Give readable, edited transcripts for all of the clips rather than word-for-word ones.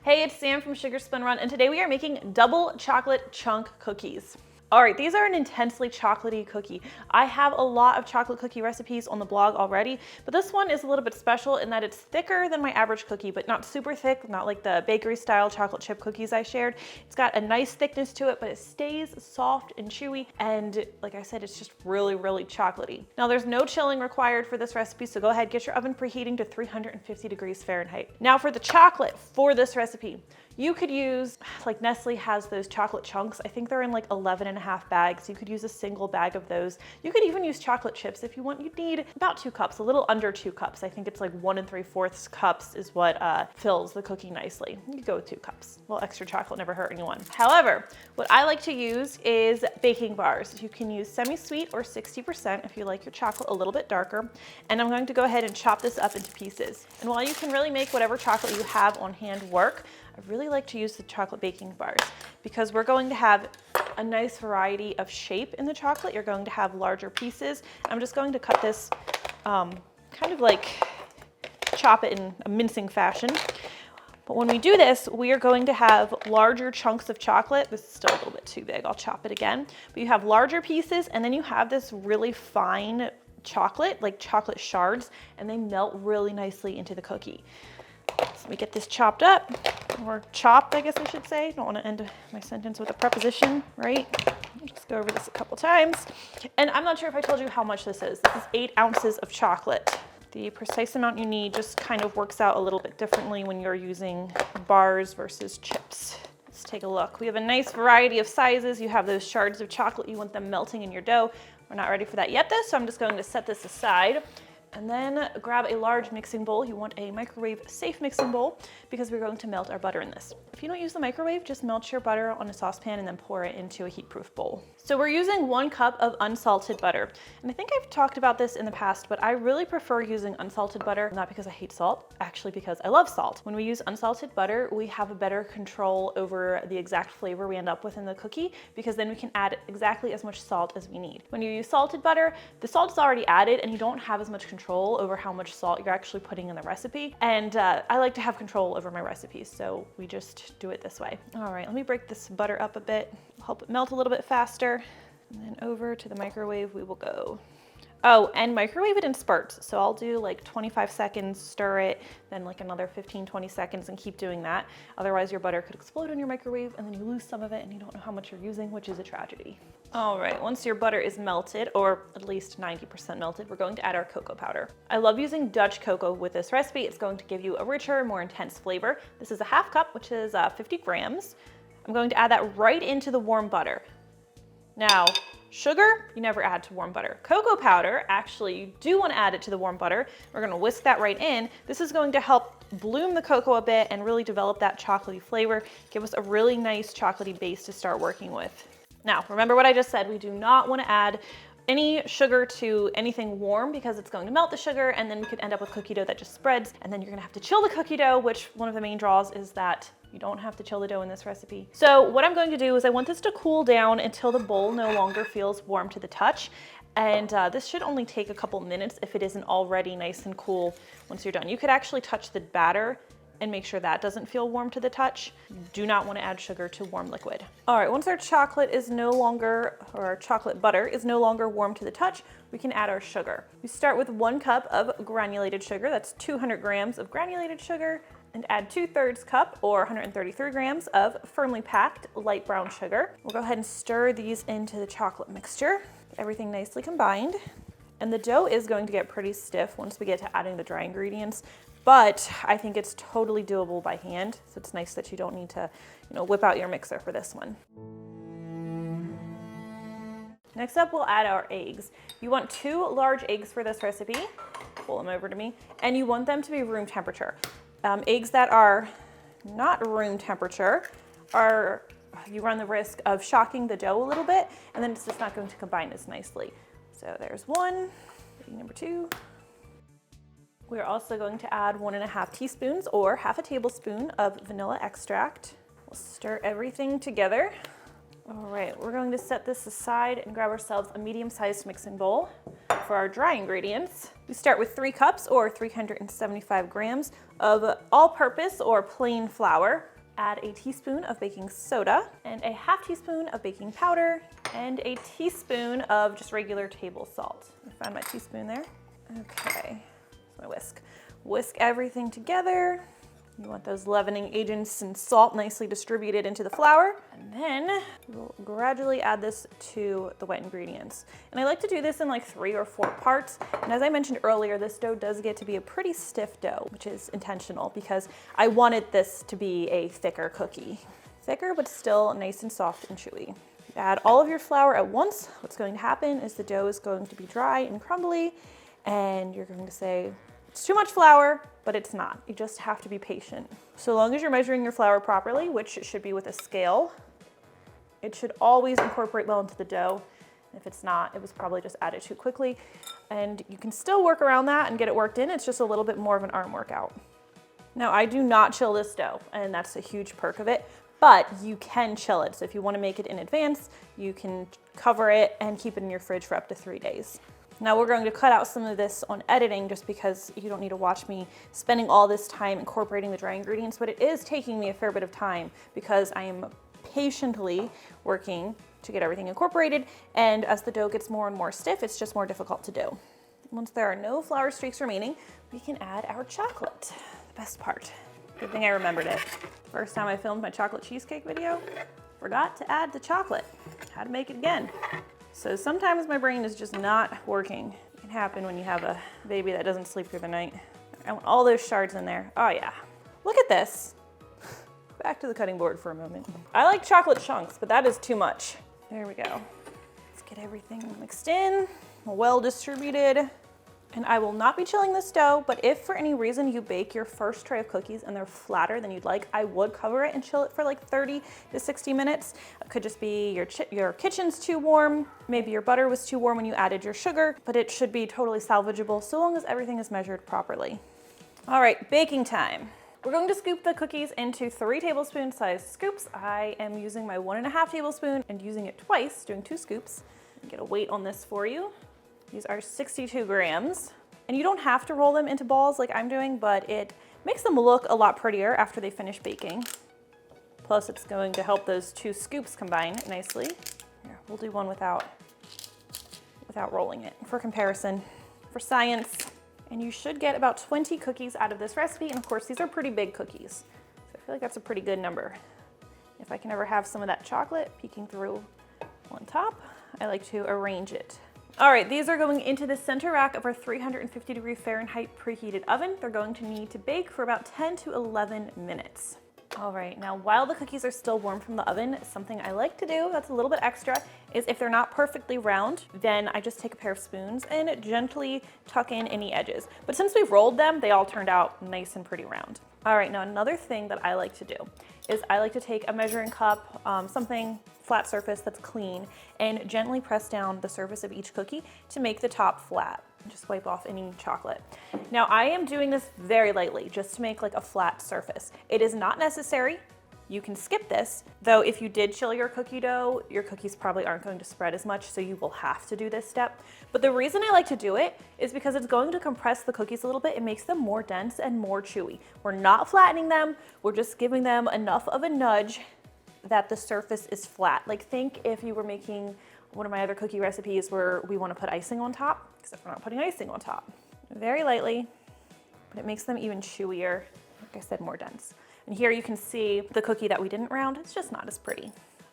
Hey, it's Sam from Sugar Spun Run, and today we are making double chocolate chunk cookies. All right, these are an intensely chocolatey cookie. I have a lot of chocolate cookie recipes on the blog already, but this one is a little bit special in that it's thicker than my average cookie, but not super thick, not like the bakery style chocolate chip cookies I shared. It's got a nice thickness to it, but it stays soft and chewy. And like I said, it's just really, really chocolatey. Now there's no chilling required for this recipe, so go ahead, get your oven preheating to 350 degrees Fahrenheit. Now for the chocolate for this recipe, you could use, like Nestle has those chocolate chunks. I think they're in like 11.5 bags. You could use a single bag of those. You could even use chocolate chips if you want. You'd need about 2 cups, a little under 2 cups. I think it's like 1 3/4 cups is what fills the cookie nicely. You could go with 2 cups. Well, extra chocolate never hurt anyone. However, what I like to use is baking bars. You can use semi-sweet or 60% if you like your chocolate a little bit darker. And I'm going to go ahead and chop this up into pieces. And while you can really make whatever chocolate you have on hand work, I really like to use the chocolate baking bars because we're going to have a nice variety of shape in the chocolate. You're going to have larger pieces. I'm just going to cut this kind of like chop it in a mincing fashion. But when we do this, we are going to have larger chunks of chocolate. This is still a little bit too big. I'll chop it again. But you have larger pieces, and then you have this really fine chocolate, like chocolate shards, and they melt really nicely into the cookie. So let me get this chopped up, or chopped, I guess I should say. Don't want to end my sentence with a preposition, right? I'll just go over this a couple times. And I'm not sure if I told you how much this is. This is 8 ounces of chocolate. The precise amount you need just kind of works out a little bit differently when you're using bars versus chips. Let's take a look. We have a nice variety of sizes. You have those shards of chocolate. You want them melting in your dough. We're not ready for that yet though, so I'm just going to set this aside. And then grab a large mixing bowl. You want a microwave safe mixing bowl because we're going to melt our butter in this. If you don't use the microwave, just melt your butter on a saucepan and then pour it into a heat-proof bowl. So we're using 1 cup of unsalted butter. And I think I've talked about this in the past, but I really prefer using unsalted butter, not because I hate salt, actually because I love salt. When we use unsalted butter, we have a better control over the exact flavor we end up with in the cookie because then we can add exactly as much salt as we need. When you use salted butter, the salt is already added and you don't have as much control over how much salt you're actually putting in the recipe. And I like to have control over my recipes, so we just do it this way. All right, let me break this butter up a bit, help it melt a little bit faster. And then over to the microwave we will go. Oh, and microwave it in spurts. So I'll do like 25 seconds, stir it, then like another 15, 20 seconds and keep doing that. Otherwise your butter could explode in your microwave and then you lose some of it and you don't know how much you're using, which is a tragedy. All right, once your butter is melted, or at least 90% melted, we're going to add our cocoa powder. I love using Dutch cocoa with this recipe. It's going to give you a richer, more intense flavor. This is a 1/2 cup, which is 50 grams. I'm going to add that right into the warm butter. Now, sugar, you never add to warm butter. Cocoa powder, actually, you do want to add it to the warm butter. We're going to whisk that right in. This is going to help bloom the cocoa a bit and really develop that chocolatey flavor, give us a really nice chocolatey base to start working with. Now, remember what I just said, we do not want to add any sugar to anything warm because it's going to melt the sugar and then we could end up with cookie dough that just spreads and then you're going to have to chill the cookie dough, which one of the main draws is that you don't have to chill the dough in this recipe. So what I'm going to do is I want this to cool down until the bowl no longer feels warm to the touch. And this should only take a couple minutes if it isn't already nice and cool once you're done. You could actually touch the batter and make sure that doesn't feel warm to the touch. You do not want to add sugar to warm liquid. All right, once our chocolate is no longer, or our chocolate butter is no longer warm to the touch, we can add our sugar. We start with 1 cup of granulated sugar. That's 200 grams of granulated sugar. And add 2/3 cup or 133 grams of firmly packed light brown sugar. We'll go ahead and stir these into the chocolate mixture. Get everything nicely combined. And the dough is going to get pretty stiff once we get to adding the dry ingredients, but I think it's totally doable by hand. So it's nice that you don't need to, whip out your mixer for this one. Next up, we'll add our eggs. You want 2 large eggs for this recipe. Pull them over to me. And you want them to be room temperature. Eggs that are not room temperature you run the risk of shocking the dough a little bit, and then it's just not going to combine as nicely. So there's 1, number 2. We're also going to add 1.5 teaspoons or 1/2 tablespoon of vanilla extract. We'll stir everything together. All right, we're going to set this aside and grab ourselves a medium-sized mixing bowl. For our dry ingredients, we start with 3 cups or 375 grams of all-purpose or plain flour. Add a teaspoon of baking soda and a half teaspoon of baking powder and a teaspoon of just regular table salt. I found my teaspoon there. Okay, so my whisk. Whisk everything together. You want those leavening agents and salt nicely distributed into the flour. And then we'll gradually add this to the wet ingredients. And I like to do this in like 3 or 4 parts. And as I mentioned earlier, this dough does get to be a pretty stiff dough, which is intentional because I wanted this to be a thicker cookie. Thicker, but still nice and soft and chewy. Add all of your flour at once. What's going to happen is the dough is going to be dry and crumbly, and you're going to say, it's too much flour, but it's not. You just have to be patient. So long as you're measuring your flour properly, which it should be with a scale, it should always incorporate well into the dough. If it's not, it was probably just added too quickly. And you can still work around that and get it worked in. It's just a little bit more of an arm workout. Now, I do not chill this dough, and that's a huge perk of it, but you can chill it. So if you want to make it in advance, you can cover it and keep it in your fridge for up to 3 days. Now we're going to cut out some of this on editing just because you don't need to watch me spending all this time incorporating the dry ingredients, but it is taking me a fair bit of time because I am patiently working to get everything incorporated, and as the dough gets more and more stiff, it's just more difficult to do. Once there are no flour streaks remaining, we can add our chocolate, the best part. Good thing I remembered it. First time I filmed my chocolate cheesecake video, forgot to add the chocolate. Had to make it again. So sometimes my brain is just not working. It can happen when you have a baby that doesn't sleep through the night. I want all those shards in there. Oh yeah. Look at this. Back to the cutting board for a moment. I like chocolate chunks, but that is too much. There we go. Let's get everything mixed in, well distributed. And I will not be chilling this dough, but if for any reason you bake your first tray of cookies and they're flatter than you'd like, I would cover it and chill it for like 30 to 60 minutes. It could just be your kitchen's too warm, maybe your butter was too warm when you added your sugar, but it should be totally salvageable so long as everything is measured properly. All right, baking time. We're going to scoop the cookies into 3 tablespoon-sized scoops. I am using my 1.5 tablespoon and using it twice, doing 2 scoops. Get a weight on this for you. These are 62 grams. And you don't have to roll them into balls like I'm doing, but it makes them look a lot prettier after they finish baking. Plus it's going to help those 2 scoops combine nicely. Here, we'll do one without rolling it for comparison, for science. And you should get about 20 cookies out of this recipe. And of course, these are pretty big cookies. So I feel like that's a pretty good number. If I can ever have some of that chocolate peeking through on top, I like to arrange it. All right, these are going into the center rack of our 350 Fahrenheit preheated oven. They're going to need to bake for about 10 to 11 minutes. All right, now while the cookies are still warm from the oven, something I like to do that's a little bit extra is if they're not perfectly round, then I just take a pair of spoons and gently tuck in any edges. But since we've rolled them, they all turned out nice and pretty round. All right, now another thing that I like to do is I like to take a measuring cup, something flat surface that's clean, and gently press down the surface of each cookie to make the top flat. Just wipe off any chocolate. Now I am doing this very lightly just to make like a flat surface. It is not necessary. You can skip this, though if you did chill your cookie dough, your cookies probably aren't going to spread as much, so you will have to do this step. But the reason I like to do it is because it's going to compress the cookies a little bit. It makes them more dense and more chewy. We're not flattening them, we're just giving them enough of a nudge that the surface is flat. Like think if you were making one of my other cookie recipes where we want to put icing on top, except we're not putting icing on top. Very lightly, but it makes them even chewier. Like I said, more dense. And here you can see the cookie that we didn't round. It's just not as pretty.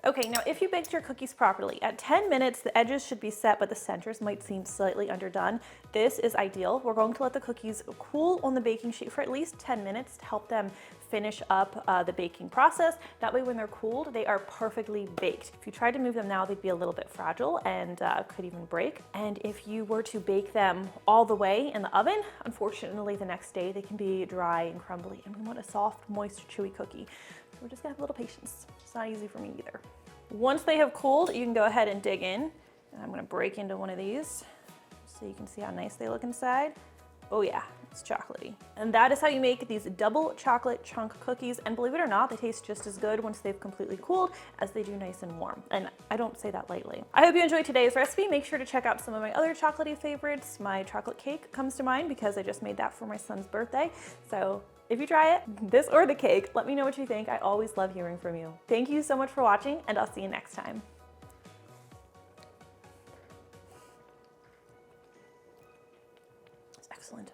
Okay, now if you baked your cookies properly, at 10 minutes, the edges should be set, but the centers might seem slightly underdone. This is ideal. We're going to let the cookies cool on the baking sheet for at least 10 minutes to help them finish up the baking process. That way when they're cooled, they are perfectly baked. If you tried to move them now, they'd be a little bit fragile and could even break. And if you were to bake them all the way in the oven, unfortunately the next day they can be dry and crumbly, and we want a soft, moist, chewy cookie. So we're just gonna have a little patience. It's not easy for me either. Once they have cooled, you can go ahead and dig in. And I'm gonna break into one of these so you can see how nice they look inside. Oh yeah, it's chocolatey. And that is how you make these double chocolate chunk cookies. And believe it or not, they taste just as good once they've completely cooled as they do nice and warm. And I don't say that lightly. I hope you enjoyed today's recipe. Make sure to check out some of my other chocolatey favorites. My chocolate cake comes to mind because I just made that for my son's birthday. So If you try it, this or the cake, let me know what you think. I always love hearing from you. Thank you so much for watching, and I'll see you next time. It's excellent.